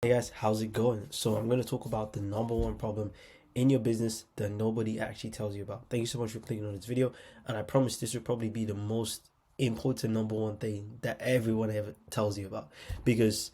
Hey guys, how's it going? So I'm going to talk about the number one problem in your business that nobody actually tells you about. Thank you so much for clicking on this video, and I promise this will probably be the most important number one thing that everyone ever tells you about, because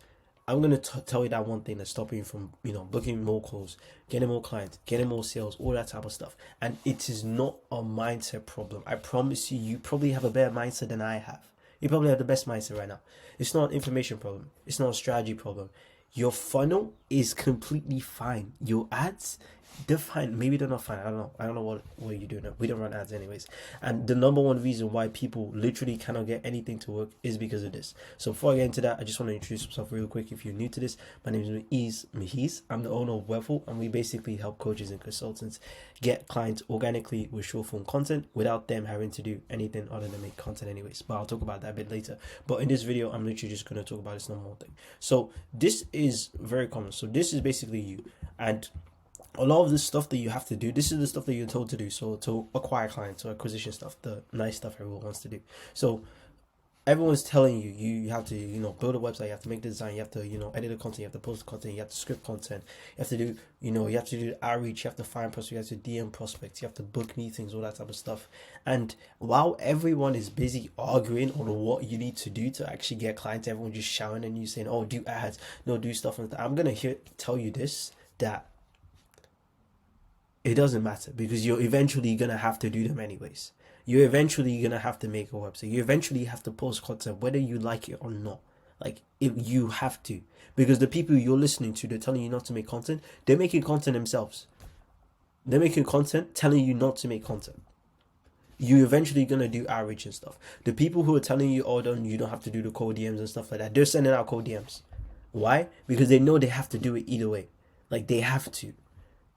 I'm going to tell you that one thing that's stopping you from, booking more calls, getting more clients, getting more sales, all that type of stuff. And it is not a mindset problem. I promise you, you probably have a better mindset than I have. You probably have the best mindset right now. It's not an information problem. It's not a strategy problem. Your funnel is completely fine. Your ads, they're fine. Maybe they're not fine. I don't know what you're doing. We don't run ads anyways. And the number one reason why people literally cannot get anything to work is because of this. So before I get into that, I just want to introduce myself real quick. If you're new to this, my name is Mahiz. I'm the owner of Webful, and we basically help coaches and consultants get clients organically with short form content without them having to do anything other than make content anyways. But I'll talk about that a bit later. But in this video, I'm literally just going to talk about this number one thing. So this is very common. So this is basically you, and a lot of the stuff that you have to do, this is the stuff that you're told to do. So to acquire clients or acquisition stuff, the nice stuff everyone wants to do. So everyone's telling you, you have to, build a website, you have to make the design, you have to, edit the content, you have to post the content, you have to script content, you have to do, you have to do outreach, you have to find prospects, you have to DM prospects, you have to book meetings, all that type of stuff. And while everyone is busy arguing on what you need to do to actually get clients, everyone just shouting and you saying, oh, do ads, no, do stuff like that. I'm going to tell you this, that it doesn't matter, because you're eventually going to have to do them anyways. You're eventually going to have to make a website. You eventually have to post content, whether you like it or not. Like, if you have to. Because the people you're listening to, they're telling you not to make content. They're making content themselves. They're making content telling you not to make content. You're eventually going to do outreach and stuff. The people who are telling you, oh, you don't have to do the cold DMs and stuff like that, they're sending out cold DMs. Why? Because they know they have to do it either way. Like, they have to.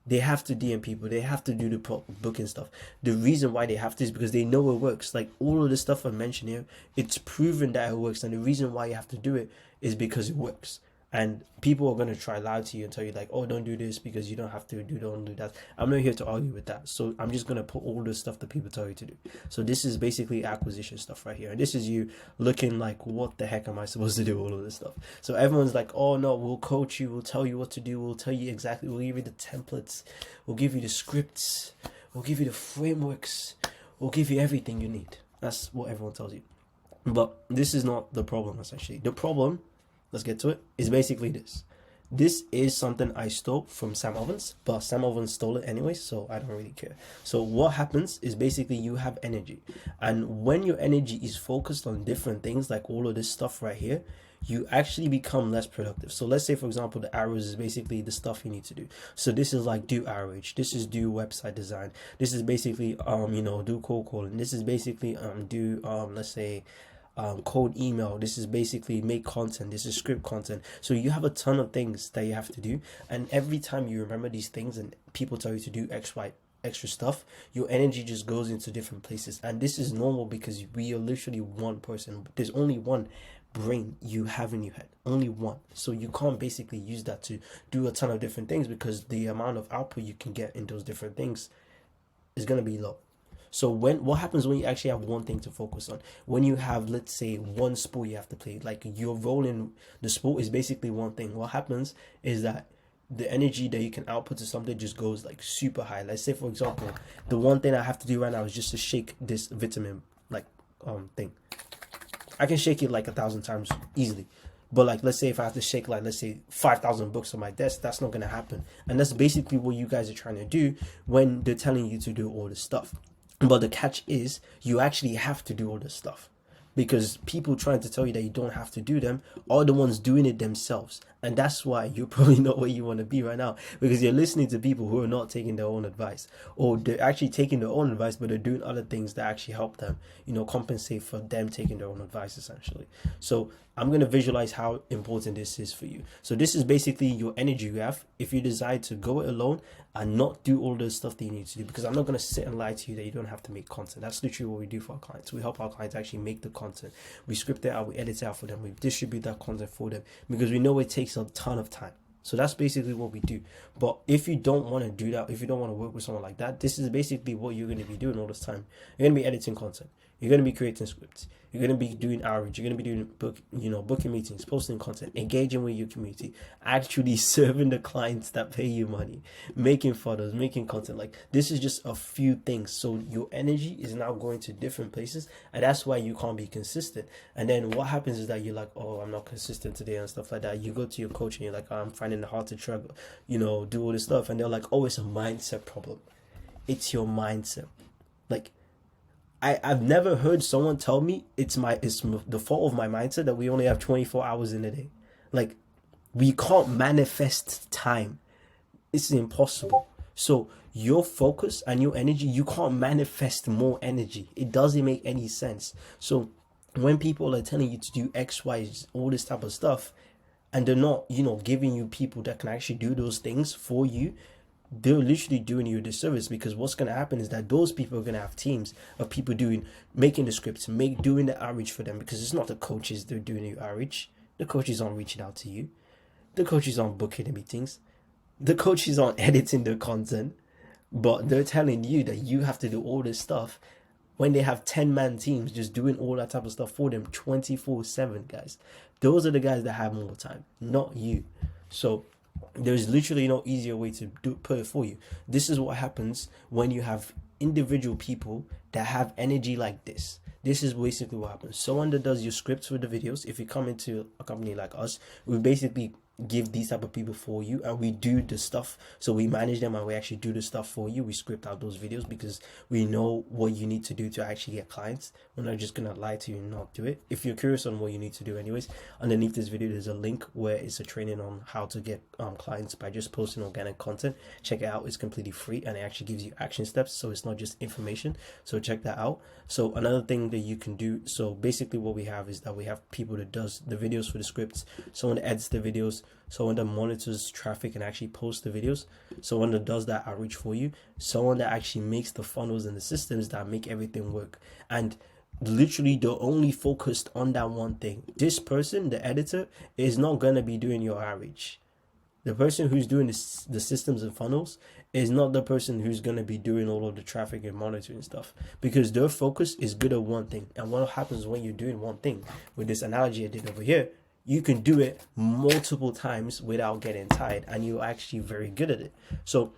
They have to DM people. They have to do the booking stuff. The reason why they have to is because they know it works. Like, all of the stuff I mentioned here, it's proven that it works. And the reason why you have to do it is because it works. And people are going to try lie to you and tell you, like, oh, don't do this because you don't have to don't do that. I'm not here to argue with that. So I'm just going to put all the stuff that people tell you to do. So this is basically acquisition stuff right here. And this is you looking like, what the heck am I supposed to do all of this stuff? So everyone's like, oh, no, we'll coach you. We'll tell you what to do. We'll tell you exactly. We'll give you the templates. We'll give you the scripts. We'll give you the frameworks. We'll give you everything you need. That's what everyone tells you. But this is not the problem, essentially. The problem, let's get to it, is basically this. This is something I stole from Sam Ovens, but Sam Ovens stole it anyway, so I don't really care. So what happens is basically you have energy. And when your energy is focused on different things, like all of this stuff right here, you actually become less productive. So let's say, for example, the arrows is basically the stuff you need to do. So this is like do outreach. This is do website design. This is basically, do cold calling. This is basically, let's say, cold email. This is basically make content. This is script content. So you have a ton of things that you have to do, and every time you remember these things and people tell you to do extra stuff, your energy just goes into different places. And this is normal because we are literally one person. There's only one brain you have in your head, only one. So you can't basically use that to do a ton of different things, because the amount of output you can get in those different things is going to be low. So what happens when you actually have one thing to focus on? When you have, let's say, one sport you have to play, like you're rolling, the sport is basically one thing. What happens is that the energy that you can output to something just goes like super high. Let's say, for example, the one thing I have to do right now is just to shake this vitamin thing. I can shake it like 1,000 times easily. But like, let's say if I have to shake, like, let's say 5,000 books on my desk, that's not going to happen. And that's basically what you guys are trying to do when they're telling you to do all this stuff. But the catch is you actually have to do all this stuff, because people trying to tell you that you don't have to do them are the ones doing it themselves. And that's why you're probably not where you want to be right now, because you're listening to people who are not taking their own advice, or they're actually taking their own advice, but they're doing other things that actually help them, compensate for them taking their own advice, essentially. So I'm going to visualize how important this is for you. So this is basically your energy you have if you decide to go it alone and not do all the stuff that you need to do, because I'm not going to sit and lie to you that you don't have to make content. That's literally what we do for our clients. We help our clients actually make the content. We script it out, we edit it out for them, we distribute that content for them, because we know it takes a ton of time. So that's basically what we do. But if you don't want to do that, if you don't want to work with someone like that, this is basically what you're going to be doing all this time. You're going to be editing content. You're going to be creating scripts. You're going to be doing outreach. You're going to be doing booking meetings, posting content, engaging with your community, actually serving the clients that pay you money, making photos, making content. Like, this is just a few things. So your energy is now going to different places, and that's why you can't be consistent. And then what happens is that you're like, oh, I'm not consistent today and stuff like that. You go to your coach and you're like, oh, I'm finding it hard to try, do all this stuff. And they're like, oh, it's a mindset problem. It's your mindset. Like, I've never heard someone tell me it's the fault of my mindset that we only have 24 hours in a day. Like, we can't manifest time. It's impossible. So your focus and your energy, you can't manifest more energy. It doesn't make any sense. So when people are telling you to do X, Y, all this type of stuff, and they're not, giving you people that can actually do those things for you, they're literally doing you a disservice, because what's going to happen is that those people are going to have teams of people making the scripts, doing the outreach for them, because it's not the coaches they're doing your outreach. The coaches aren't reaching out to you. The coaches aren't booking the meetings. The coaches aren't editing the content, but they're telling you that you have to do all this stuff when they have 10-man teams just doing all that type of stuff for them 24/7, guys. Those are the guys that have more time, not you. So there's literally no easier way to put it for you. This is what happens when you have individual people that have energy like this. This is basically what happens. Someone that does your scripts for the videos, if you come into a company like us, we basically give these type of people for you, and we do the stuff. So we manage them and we actually do the stuff for you. We script out those videos because we know what you need to do to actually get clients. We're not just gonna lie to you and not do it. If you're curious on what you need to do anyways, underneath this video there's a link where it's a training on how to get clients by just posting organic content. Check it out. It's completely free and it actually gives you action steps, so it's not just information. So check that out. So another thing that you can do, so basically what we have is that we have people that does the videos for the scripts, someone that edits the videos, someone that monitors traffic and actually posts the videos, someone that does that outreach for you, someone that actually makes the funnels and the systems that make everything work. And literally they're only focused on that one thing. This person, the editor, is not going to be doing your outreach. The person who's doing the systems and funnels is not the person who's going to be doing all of the traffic and monitoring stuff, because their focus is good at one thing. And what happens when you're doing one thing, with this analogy I did over here, you can do it multiple times without getting tired, and you're actually very good at it. So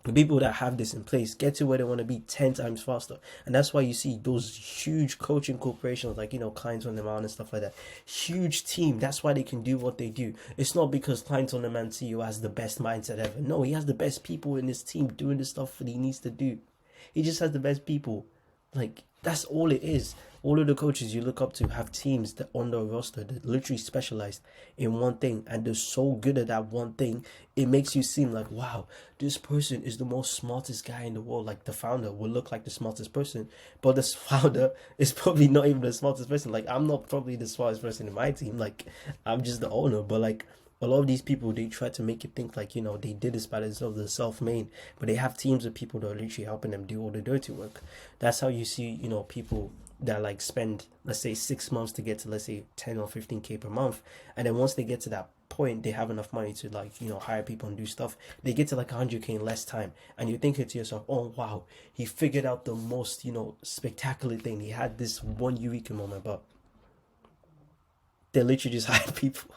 the people that have this in place get to where they want to be 10 times faster. And that's why you see those huge coaching corporations like, Clients on Demand and stuff like that. Huge team. That's why they can do what they do. It's not because Clients on Demand CEO has the best mindset ever. No, he has the best people in his team doing the stuff that he needs to do. He just has the best people. Like, that's all it is. All of the coaches you look up to have teams that on their roster that literally specialize in one thing, and they're so good at that one thing, it makes you seem like, wow, this person is the most smartest guy in the world. Like, the founder will look like the smartest person, but the founder is probably not even the smartest person. Like, I'm not probably the smartest person in my team. Like, I'm just the owner, but like, a lot of these people, they try to make it think like, they did this by themselves, they're self-made, but they have teams of people that are literally helping them do all the dirty work. That's how you see, people that like spend, let's say, 6 months to get to, let's say, 10 or 15K per month. And then once they get to that point, they have enough money to like, hire people and do stuff. They get to like 100K in less time. And you're thinking to yourself, oh, wow, he figured out the most, spectacular thing. He had this one eureka moment, but they literally just hire people.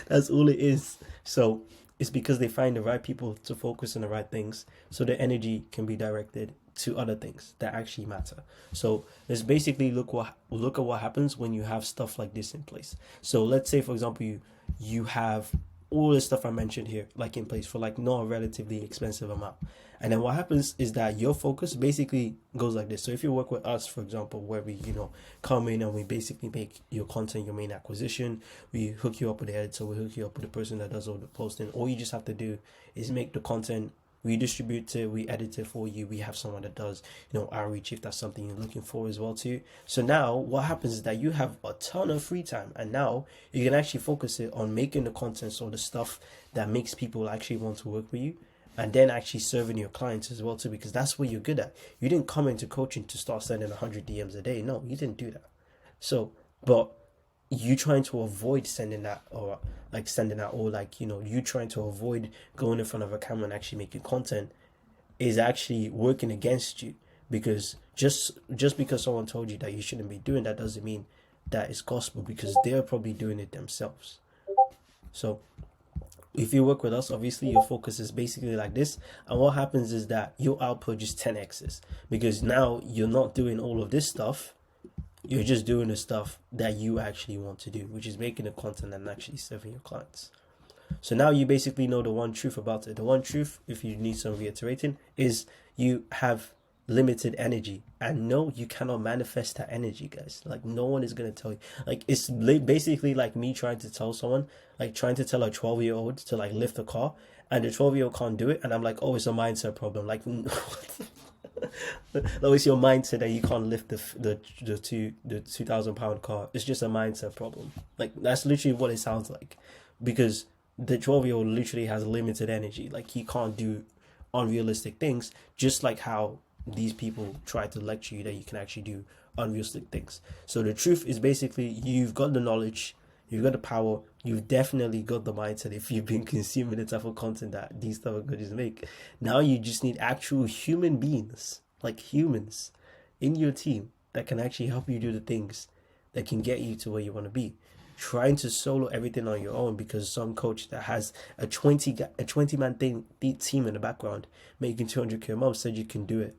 That's all it is. So it's because they find the right people to focus on the right things, so their energy can be directed to other things that actually matter. So let's basically look at what happens when you have stuff like this in place. So let's say, for example, you have all the stuff I mentioned here like in place for like not a relatively expensive amount. And then what happens is that your focus basically goes like this. So if you work with us, for example, where we, come in and we basically make your content your main acquisition, we hook you up with the editor, we hook you up with the person that does all the posting. All you just have to do is make the content, we distribute it, we edit it for you. We have someone that does, outreach if that's something you're looking for as well too. So now what happens is that you have a ton of free time, and now you can actually focus it on making the content, so the stuff that makes people actually want to work with you, and then actually serving your clients as well too, because that's what you're good at. You didn't come into coaching to start sending 100 DMs a day. No, you didn't do that. So, but you trying to avoid sending that, or you trying to avoid going in front of a camera and actually making content is actually working against you, because just because someone told you that you shouldn't be doing that doesn't mean that it's gospel, because they're probably doing it themselves. So if you work with us, obviously your focus is basically like this, and what happens is that your output just 10x's, because now you're not doing all of this stuff, you're just doing the stuff that you actually want to do, which is making the content and actually serving your clients. So now you basically know the one truth about it. The one truth, if you need some reiterating, is you have limited energy, and no, you cannot manifest that energy, guys. Like, no one is going to tell you. Like, it's basically like me trying to tell someone, like trying to tell a 12-year-old to like lift a car, and the 12-year-old can't do it, and I'm like, oh, it's a mindset problem. Like, that was your mindset that you can't lift the 2,000-pound car. It's just a mindset problem. Like, that's literally what it sounds like, because the 12-year-old literally has limited energy. Like, he can't do unrealistic things, just like how these people try to lecture you that you can actually do unrealistic things. So the truth is basically, you've got the knowledge, you've got the power, you've definitely got the mindset if you've been consuming the type of content that these type of goodies make. Now you just need actual human beings, like humans in your team, that can actually help you do the things that can get you to where you want to be. Trying to solo everything on your own because some coach that has a 20-man team in the background making 200K a month said you can do it.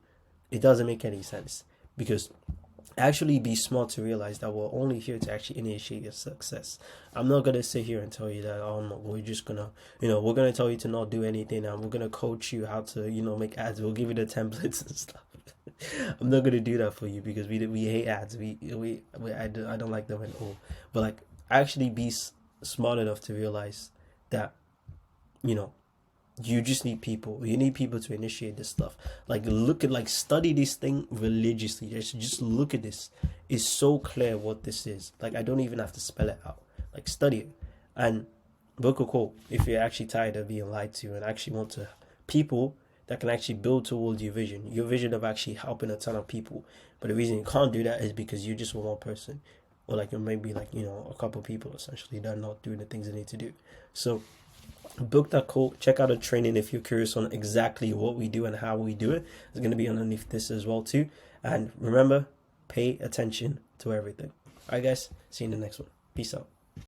It doesn't make any sense, because actually be smart to realize that we're only here to actually initiate your success. I'm not going to sit here and tell you that, oh no, we're just going to, we're going to tell you to not do anything, and we're going to coach you how to, make ads. We'll give you the templates and stuff. I'm not going to do that for you, because we hate ads. I don't like them at all. But like, actually be smart enough to realize that, you just need people. You need people to initiate this stuff. Like, study this thing religiously. Just look at this. It's so clear what this is. Like, I don't even have to spell it out. Like, study it and book a call if you're actually tired of being lied to and actually want to people that can actually build towards your vision of actually helping a ton of people. But the reason you can't do that is because you just want one person, or like maybe like a couple of people essentially that are not doing the things they need to do. So book that call, check out a training if you're curious on exactly what we do and how we do it. It's going to be underneath this as well too. And remember, pay attention to everything. All right, guys, see you in the next one. Peace out.